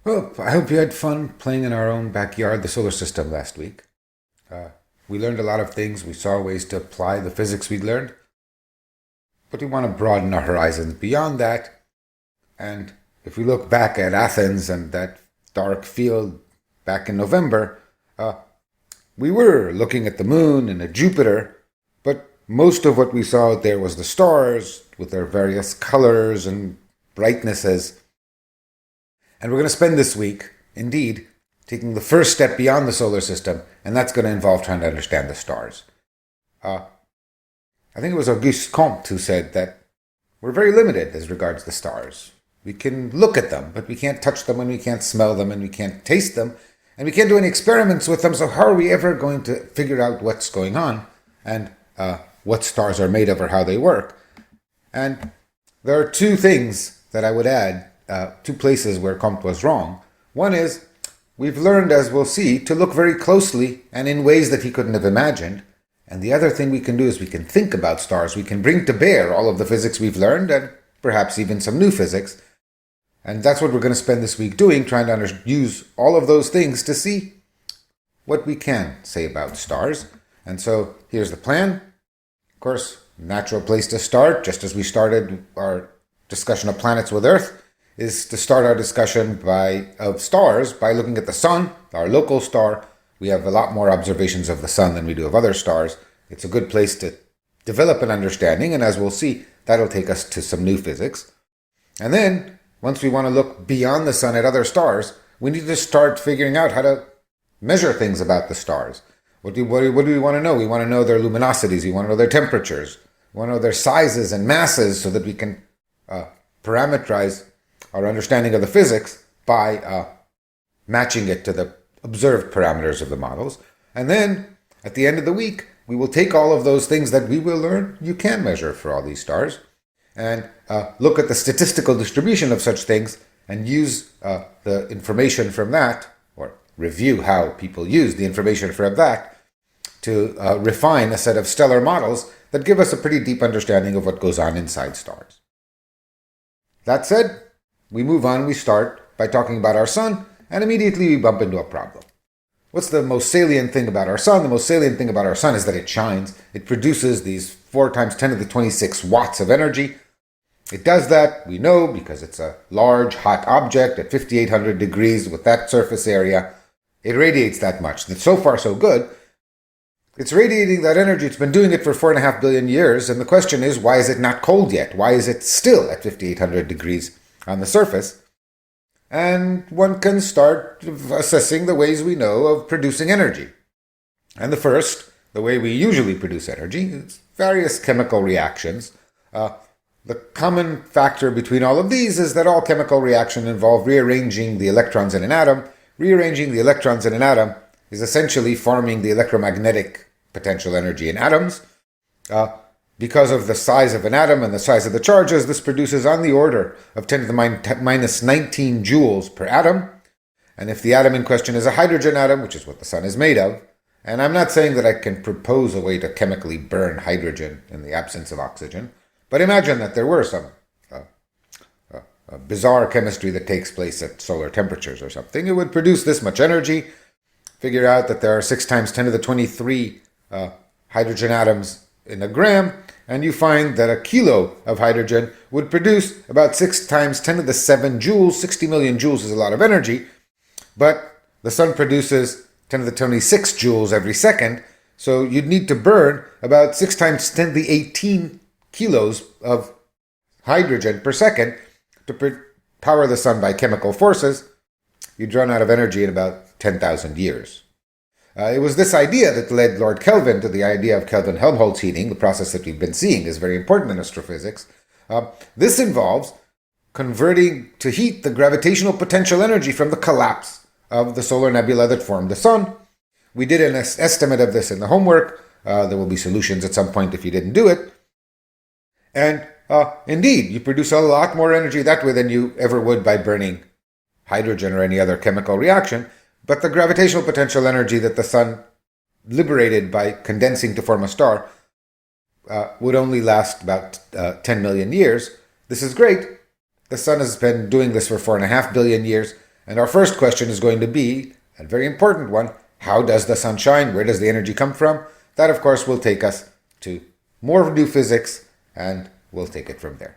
Well, I hope you had fun playing in our own backyard, the solar system, last week. Uh, we learned a lot of things. We saw ways to apply the physics we learned, but we want to broaden our horizons beyond that. And if we look back at Athens and that dark field back in November, uh, we were looking at the moon and at Jupiter, but most of what we saw out there was the stars with their various colors and brightnesses. And we're going to spend this week, indeed, taking the first step beyond the solar system, and that's going to involve trying to understand the stars. Uh, I think it was Auguste Comte who said that we're very limited as regards the stars. We can look at them, but we can't touch them, and we can't smell them, and we can't taste them, and we can't do any experiments with them, so how are we ever going to figure out what's going on and what stars are made of or how they work? And there are two things that I would add, two places where Comte was wrong. One is, we've learned, as we'll see, to look very closely and in ways that he couldn't have imagined. And the other thing we can do is we can think about stars. We can bring to bear all of the physics we've learned and perhaps even some new physics. And that's what we're going to spend this week doing, trying to use all of those things to see what we can say about stars. And so here's the plan. Of course, natural place to start, just as we started our discussion of planets with Earth, is to start our discussion of stars by looking at the sun, our local star. We have a lot more observations of the sun than we do of other stars. It's a good place to develop an understanding, and as we'll see, that'll take us to some new physics. And then, once we want to look beyond the sun at other stars, we need to start figuring out how to measure things about the stars. What do we want to know? We want to know their luminosities. We want to know their temperatures. We want to know their sizes and masses so that we can parameterize our understanding of the physics by matching it to the observed parameters of the models. And then, at the end of the week, we will take all of those things that we will learn you can measure for all these stars and look at the statistical distribution of such things and use the information from that, or review how people use the information from that, to refine a set of stellar models that give us a pretty deep understanding of what goes on inside stars. That said, we move on, we start by talking about our sun, and immediately we bump into a problem. What's the most salient thing about our sun? The most salient thing about our sun is that it shines. It produces these 4 times 10 to the 26 watts of energy. It does that, we know, because it's a large, hot object at 5,800 degrees with that surface area. It radiates that much. So far, so good. It's radiating that energy. It's been doing it for 4.5 billion years, and the question is, why is it not cold yet? Why is it still at 5,800 degrees on the surface? And one can start assessing the ways we know of producing energy. And the first, the way we usually produce energy, is various chemical reactions. The common factor between all of these is that all chemical reactions involve rearranging the electrons in an atom. Rearranging the electrons in an atom is essentially forming the electromagnetic potential energy in atoms. Because of the size of an atom and the size of the charges, this produces on the order of 10 to the minus 19 joules per atom. And if the atom in question is a hydrogen atom, which is what the sun is made of, and I'm not saying that I can propose a way to chemically burn hydrogen in the absence of oxygen, but imagine that there were some bizarre chemistry that takes place at solar temperatures or something. It would produce this much energy. Figure out that there are 6 times 10 to the 23 hydrogen atoms in a gram, and you find that a kilo of hydrogen would produce about 6 times 10 to the 7 joules. 60 million joules is a lot of energy, but the sun produces 10 to the 26 joules every second, so you'd need to burn about 6 times 10 to the 18 kilos of hydrogen per second to power the sun by chemical forces. You'd run out of energy in about 10,000 years. It was this idea that led Lord Kelvin to the idea of Kelvin-Helmholtz heating, the process that we've been seeing is very important in astrophysics. This involves converting to heat the gravitational potential energy from the collapse of the solar nebula that formed the sun. We did an estimate of this in the homework. There will be solutions at some point if you didn't do it. And indeed, you produce a lot more energy that way than you ever would by burning hydrogen or any other chemical reaction. But the gravitational potential energy that the sun liberated by condensing to form a star would only last about 10 million years. This is great. The sun has been doing this for 4.5 billion years, And our first question is going to be, a very important one, how does the sun shine? Where does the energy come from? That, of course, will take us to more new physics, and we'll take it from there.